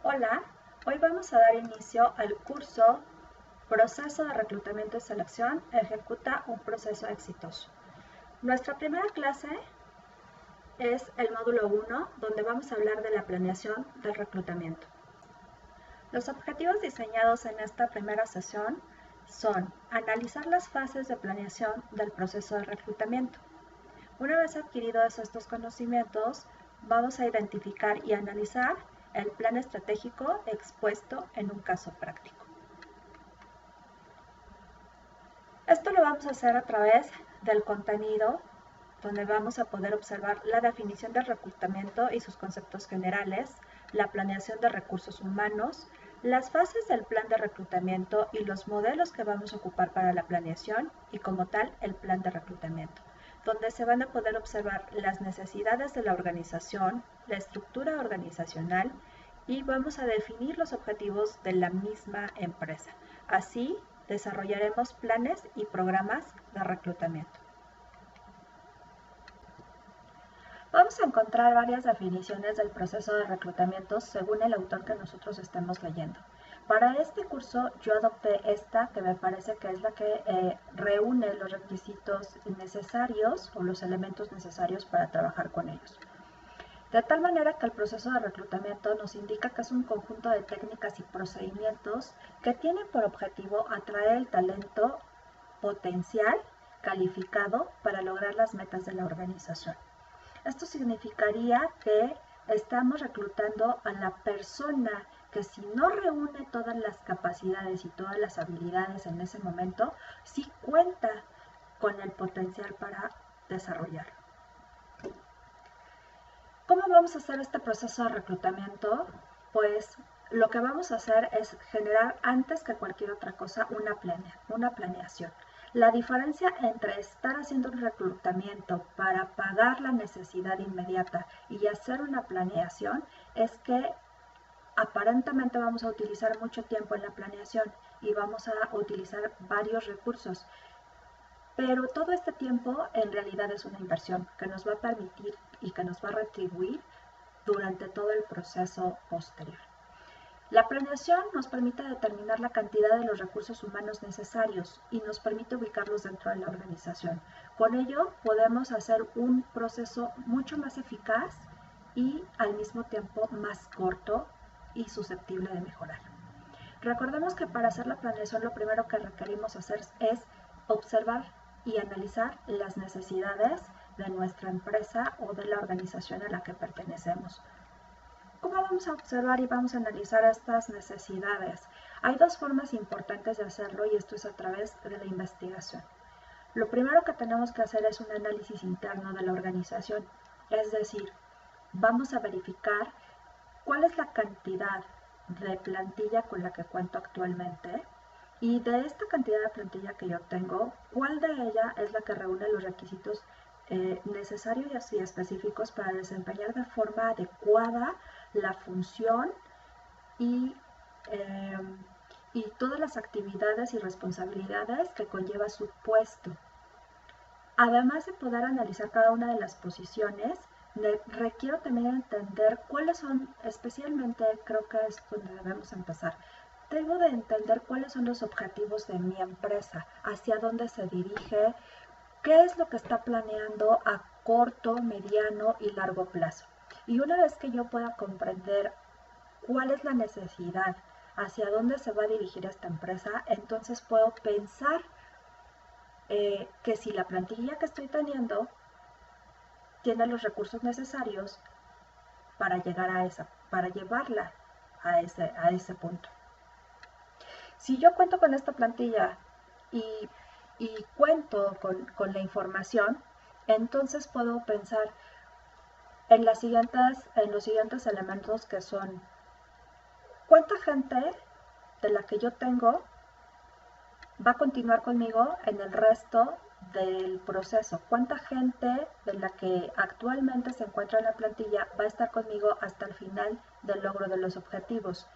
Hola, hoy vamos a dar inicio al curso Proceso de Reclutamiento y Selección, ejecuta un proceso exitoso. Nuestra primera clase es el módulo 1, donde vamos a hablar de la planeación del reclutamiento. Los objetivos diseñados en esta primera sesión son analizar las fases de planeación del proceso de reclutamiento. Una vez adquiridos estos conocimientos, vamos a identificar y analizar el plan estratégico expuesto en un caso práctico. Esto lo vamos a hacer a través del contenido, donde vamos a poder observar la definición del reclutamiento y sus conceptos generales, la planeación de recursos humanos, las fases del plan de reclutamiento y los modelos que vamos a ocupar para la planeación y como tal el plan de reclutamiento, donde se van a poder observar las necesidades de la organización, la estructura organizacional y vamos a definir los objetivos de la misma empresa. Así, desarrollaremos planes y programas de reclutamiento. Vamos a encontrar varias definiciones del proceso de reclutamiento según el autor que nosotros estemos leyendo. Para este curso yo adopté esta que me parece que es la que reúne los requisitos necesarios o los elementos necesarios para trabajar con ellos. De tal manera que el proceso de reclutamiento nos indica que es un conjunto de técnicas y procedimientos que tienen por objetivo atraer el talento potencial calificado para lograr las metas de la organización. Esto significaría que estamos reclutando a la persona que si no reúne todas las capacidades y todas las habilidades en ese momento, sí cuenta con el potencial para desarrollarlo. ¿Cómo vamos a hacer este proceso de reclutamiento? Pues lo que vamos a hacer es generar antes que cualquier otra cosa una planeación. La diferencia entre estar haciendo un reclutamiento para pagar la necesidad inmediata y hacer una planeación es que aparentemente vamos a utilizar mucho tiempo en la planeación y vamos a utilizar varios recursos. Pero todo este tiempo en realidad es una inversión que nos va a permitir y que nos va a retribuir durante todo el proceso posterior. La planeación nos permite determinar la cantidad de los recursos humanos necesarios y nos permite ubicarlos dentro de la organización. Con ello podemos hacer un proceso mucho más eficaz y al mismo tiempo más corto y susceptible de mejorar. Recordemos que para hacer la planeación lo primero que requerimos hacer es observar y analizar las necesidades de nuestra empresa o de la organización a la que pertenecemos. ¿Cómo vamos a observar y vamos a analizar estas necesidades? Hay dos formas importantes de hacerlo y esto es a través de la investigación. Lo primero que tenemos que hacer es un análisis interno de la organización, es decir, vamos a verificar cuál es la cantidad de plantilla con la que cuento actualmente y de esta cantidad de plantilla que yo tengo, cuál de ella es la que reúne los requisitos necesarios y específicos para desempeñar de forma adecuada la función y todas las actividades y responsabilidades que conlleva su puesto. Además de poder analizar cada una de las posiciones, requiero también entender cuáles son, especialmente creo que es donde debemos empezar. Debo de entender cuáles son los objetivos de mi empresa, hacia dónde se dirige, qué es lo que está planeando a corto, mediano y largo plazo. Y una vez que yo pueda comprender cuál es la necesidad, hacia dónde se va a dirigir esta empresa, entonces puedo pensar que si la plantilla que estoy teniendo tiene los recursos necesarios para llegar para llevarla a ese punto. Si yo cuento con esta plantilla y cuento con la información, entonces puedo pensar en los siguientes elementos que son: ¿cuánta gente de la que yo tengo va a continuar conmigo en el resto del proceso? ¿Cuánta gente de la que actualmente se encuentra en la plantilla va a estar conmigo hasta el final del logro de los objetivos?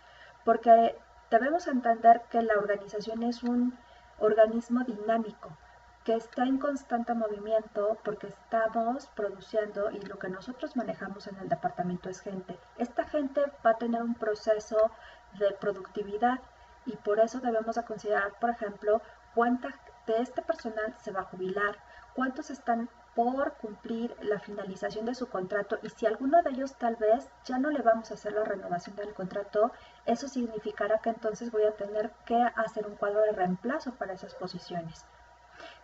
Porque debemos entender que la organización es un organismo dinámico. que está en constante movimiento porque estamos produciendo y lo que nosotros manejamos en el departamento es gente. Esta gente va a tener un proceso de productividad y por eso debemos de considerar, por ejemplo, cuánta de este personal se va a jubilar, cuántos están por cumplir la finalización de su contrato y si alguno de ellos tal vez ya no le vamos a hacer la renovación del contrato, eso significará que entonces voy a tener que hacer un cuadro de reemplazo para esas posiciones.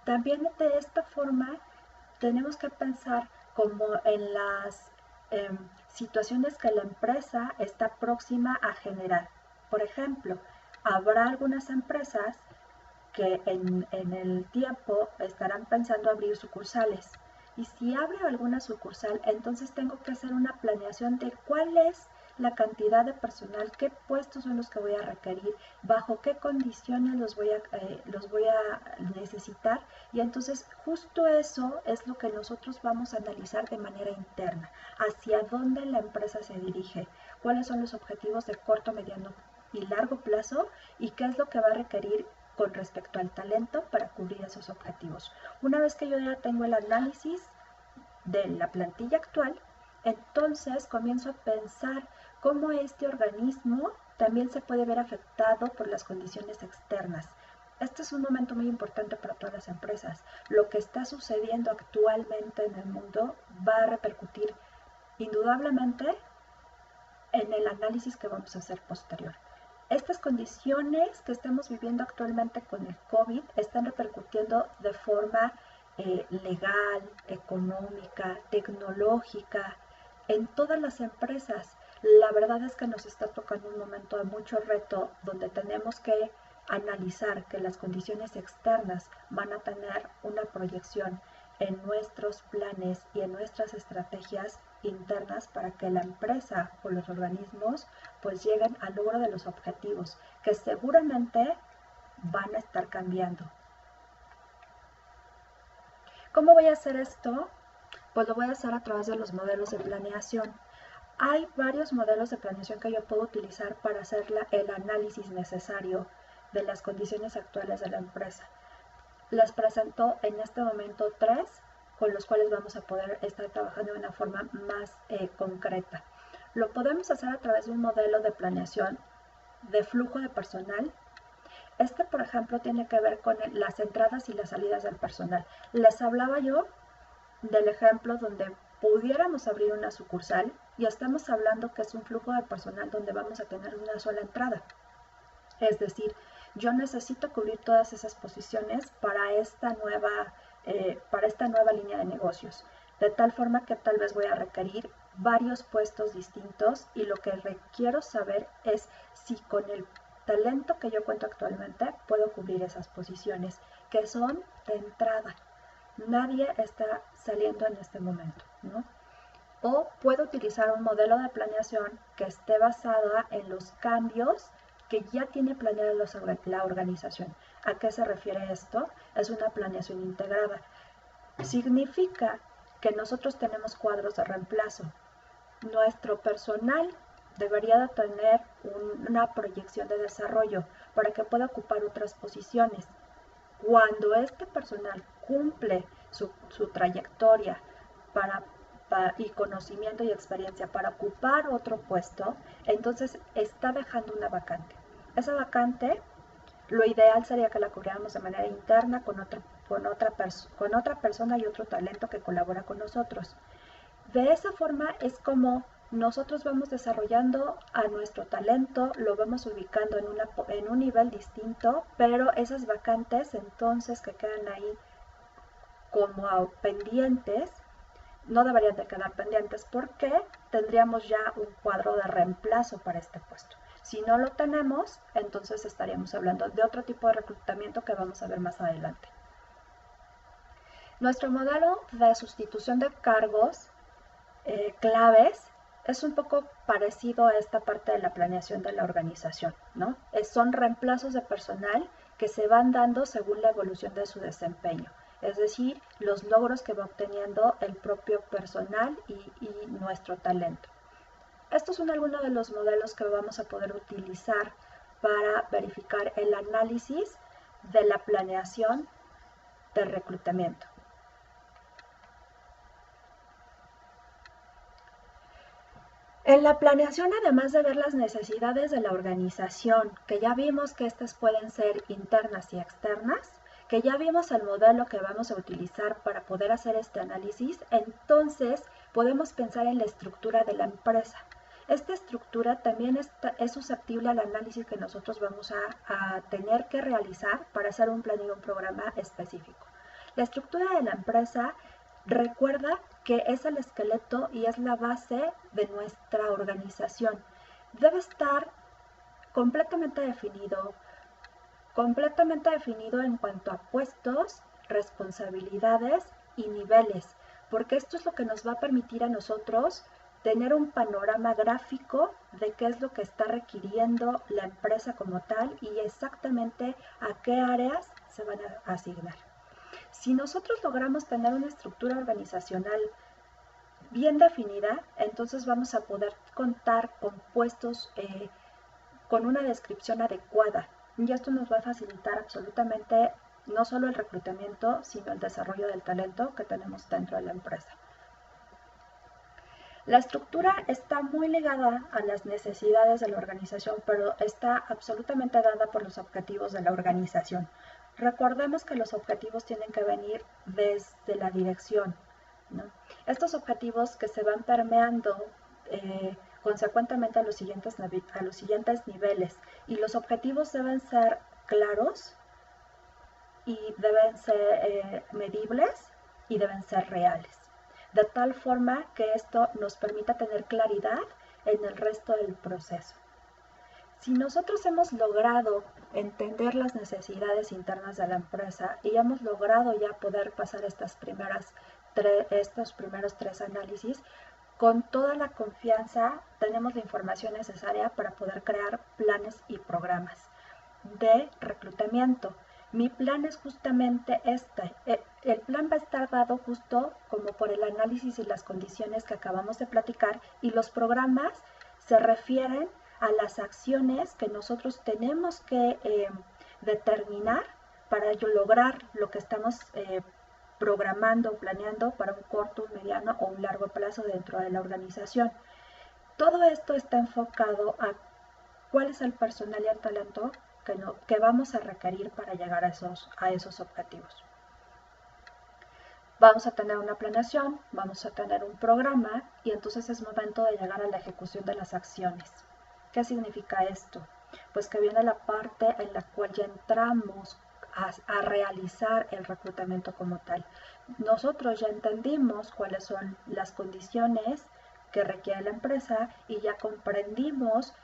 También de esta forma tenemos que pensar como en las situaciones que la empresa está próxima a generar. Por ejemplo, habrá algunas empresas que en el tiempo estarán pensando abrir sucursales. Y si abre alguna sucursal, entonces tengo que hacer una planeación de cuál es la cantidad de personal, qué puestos son los que voy a requerir, bajo qué condiciones los voy a necesitar. Y entonces justo eso es lo que nosotros vamos a analizar de manera interna, hacia dónde la empresa se dirige, cuáles son los objetivos de corto, mediano y largo plazo y qué es lo que va a requerir con respecto al talento para cubrir esos objetivos. Una vez que yo ya tengo el análisis de la plantilla actual, entonces comienzo a pensar cómo este organismo también se puede ver afectado por las condiciones externas. Este es un momento muy importante para todas las empresas. Lo que está sucediendo actualmente en el mundo va a repercutir indudablemente en el análisis que vamos a hacer posterior. Estas condiciones que estamos viviendo actualmente con el COVID están repercutiendo de forma legal, económica, tecnológica, en todas las empresas. La verdad es que nos está tocando un momento de mucho reto donde tenemos que analizar que las condiciones externas van a tener una proyección en nuestros planes y en nuestras estrategias internas para que la empresa o los organismos pues lleguen al logro de los objetivos que seguramente van a estar cambiando. ¿Cómo voy a hacer esto? Pues lo voy a hacer a través de los modelos de planeación. Hay varios modelos de planeación que yo puedo utilizar para hacer el análisis necesario de las condiciones actuales de la empresa. Les presento en este momento 3 con los cuales vamos a poder estar trabajando de una forma más concreta. Lo podemos hacer a través de un modelo de planeación de flujo de personal. Este, por ejemplo, tiene que ver con las entradas y las salidas del personal. Les hablaba yo del ejemplo donde pudiéramos abrir una sucursal y estamos hablando que es un flujo de personal donde vamos a tener una sola entrada. Es decir, yo necesito cubrir todas esas posiciones para esta nueva línea de negocios, de tal forma que tal vez voy a requerir varios puestos distintos y lo que requiero saber es si con el talento que yo cuento actualmente puedo cubrir esas posiciones que son de entrada. Nadie está saliendo en este momento, ¿no? O puedo utilizar un modelo de planeación que esté basada en los cambios que ya tiene planeada la organización. ¿A qué se refiere esto? Es una planeación integrada. Significa que nosotros tenemos cuadros de reemplazo. Nuestro personal debería de tener una proyección de desarrollo para que pueda ocupar otras posiciones. Cuando este personal cumple su trayectoria y conocimiento y experiencia para ocupar otro puesto, entonces está dejando una vacante. Esa vacante, lo ideal sería que la cubriéramos de manera interna con otra persona y otro talento que colabora con nosotros. De esa forma es como nosotros vamos desarrollando a nuestro talento, lo vamos ubicando en un nivel distinto, pero esas vacantes entonces que quedan ahí como pendientes, no deberían de quedar pendientes porque tendríamos ya un cuadro de reemplazo para este puesto. Si no lo tenemos, entonces estaríamos hablando de otro tipo de reclutamiento que vamos a ver más adelante. Nuestro modelo de sustitución de cargos claves es un poco parecido a esta parte de la planeación de la organización, ¿no? Son reemplazos de personal que se van dando según la evolución de su desempeño. Es decir, los logros que va obteniendo el propio personal y nuestro talento. Estos son algunos de los modelos que vamos a poder utilizar para verificar el análisis de la planeación de reclutamiento. En la planeación, además de ver las necesidades de la organización, que ya vimos que estas pueden ser internas y externas, que ya vimos el modelo que vamos a utilizar para poder hacer este análisis, entonces podemos pensar en la estructura de la empresa. Esta estructura también es susceptible al análisis que nosotros vamos a tener que realizar para hacer un plan y un programa específico. La estructura de la empresa, recuerda que es el esqueleto y es la base de nuestra organización. Debe estar completamente definido en cuanto a puestos, responsabilidades y niveles, porque esto es lo que nos va a permitir a nosotros tener un panorama gráfico de qué es lo que está requiriendo la empresa como tal y exactamente a qué áreas se van a asignar. Si nosotros logramos tener una estructura organizacional bien definida, entonces vamos a poder contar con puestos con una descripción adecuada. Y esto nos va a facilitar absolutamente no solo el reclutamiento, sino el desarrollo del talento que tenemos dentro de la empresa. La estructura está muy ligada a las necesidades de la organización, pero está absolutamente dada por los objetivos de la organización. Recordemos que los objetivos tienen que venir desde la dirección, ¿no? Estos objetivos que se van permeando consecuentemente a los siguientes niveles, y los objetivos deben ser claros y deben ser medibles y deben ser reales, de tal forma que esto nos permita tener claridad en el resto del proceso. Si nosotros hemos logrado entender las necesidades internas de la empresa y hemos logrado ya poder pasar estos primeros 3 análisis, con toda la confianza tenemos la información necesaria para poder crear planes y programas de reclutamiento. Mi plan es justamente este. El plan va a estar dado justo como por el análisis y las condiciones que acabamos de platicar, y los programas se refieren a las acciones que nosotros tenemos que determinar para lograr lo que estamos programando o planeando para un corto, un mediano o un largo plazo dentro de la organización. Todo esto está enfocado a cuál es el personal y el talento que vamos a requerir para llegar a esos objetivos. Vamos a tener una planeación, vamos a tener un programa, y entonces es momento de llegar a la ejecución de las acciones. ¿Qué significa esto? Pues que viene la parte en la cual ya entramos a realizar el reclutamiento como tal. Nosotros ya entendimos cuáles son las condiciones que requiere la empresa y ya comprendimos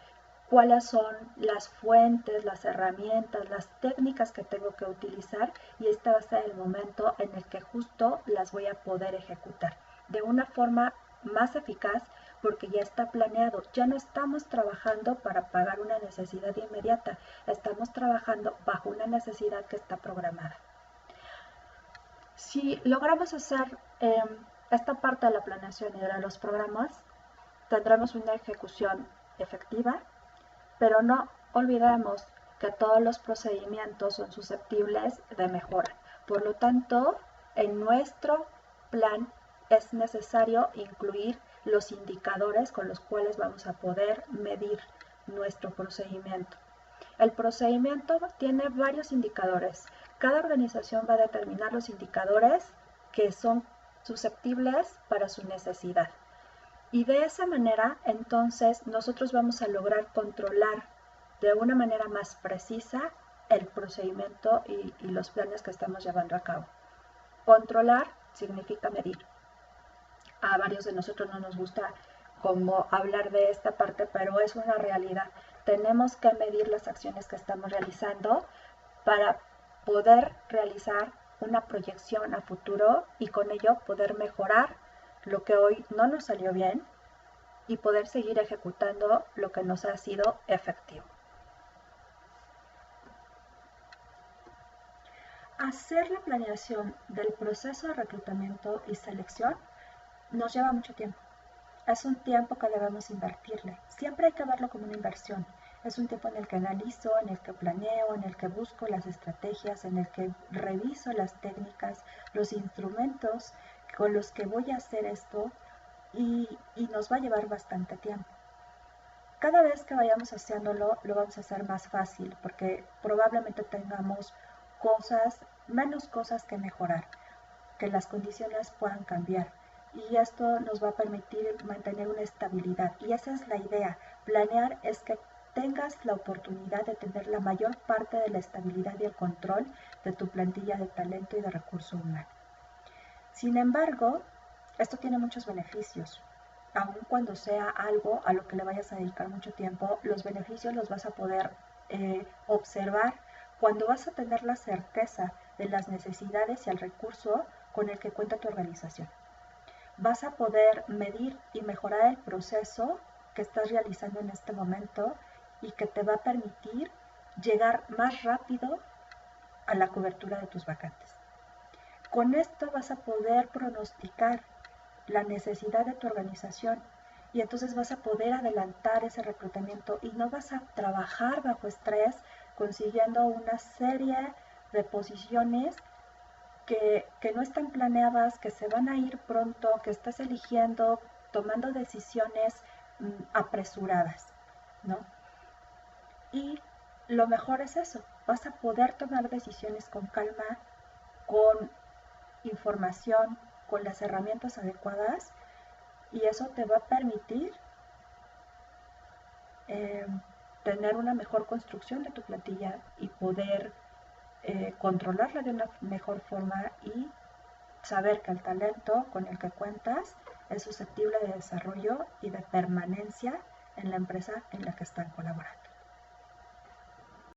cuáles son las fuentes, las herramientas, las técnicas que tengo que utilizar, y este va a ser el momento en el que justo las voy a poder ejecutar de una forma más eficaz, porque ya está planeado. Ya no estamos trabajando para pagar una necesidad inmediata, estamos trabajando bajo una necesidad que está programada. Si logramos hacer esta parte de la planeación y de los programas, tendremos una ejecución efectiva, pero no olvidemos que todos los procedimientos son susceptibles de mejora. Por lo tanto, en nuestro plan es necesario incluir los indicadores con los cuales vamos a poder medir nuestro procedimiento. El procedimiento tiene varios indicadores. Cada organización va a determinar los indicadores que son susceptibles para su necesidad. Y de esa manera, entonces, nosotros vamos a lograr controlar de una manera más precisa el procedimiento y los planes que estamos llevando a cabo. Controlar significa medir. A varios de nosotros no nos gusta como hablar de esta parte, pero es una realidad. Tenemos que medir las acciones que estamos realizando para poder realizar una proyección a futuro y con ello poder mejorar lo que hoy no nos salió bien y poder seguir ejecutando lo que nos ha sido efectivo. Hacer la planeación del proceso de reclutamiento y selección nos lleva mucho tiempo. Es un tiempo que debemos invertirle. Siempre hay que verlo como una inversión. Es un tiempo en el que analizo, en el que planeo, en el que busco las estrategias, en el que reviso las técnicas, los instrumentos con los que voy a hacer esto y nos va a llevar bastante tiempo. Cada vez que vayamos haciéndolo, lo vamos a hacer más fácil porque probablemente tengamos menos cosas que mejorar, que las condiciones puedan cambiar. Y esto nos va a permitir mantener una estabilidad. Y esa es la idea. Planear es que tengas la oportunidad de tener la mayor parte de la estabilidad y el control de tu plantilla de talento y de recurso humano. Sin embargo, esto tiene muchos beneficios. Aun cuando sea algo a lo que le vayas a dedicar mucho tiempo, los beneficios los vas a poder observar cuando vas a tener la certeza de las necesidades y el recurso con el que cuenta tu organización. Vas a poder medir y mejorar el proceso que estás realizando en este momento y que te va a permitir llegar más rápido a la cobertura de tus vacantes. Con esto vas a poder pronosticar la necesidad de tu organización y entonces vas a poder adelantar ese reclutamiento y no vas a trabajar bajo estrés consiguiendo una serie de posiciones que no están planeadas, que se van a ir pronto, que estás eligiendo, tomando decisiones apresuradas, ¿no? Y lo mejor es eso, vas a poder tomar decisiones con calma, con información, con las herramientas adecuadas y eso te va a permitir tener una mejor construcción de tu plantilla y poder controlarla de una mejor forma y saber que el talento con el que cuentas es susceptible de desarrollo y de permanencia en la empresa en la que están colaborando.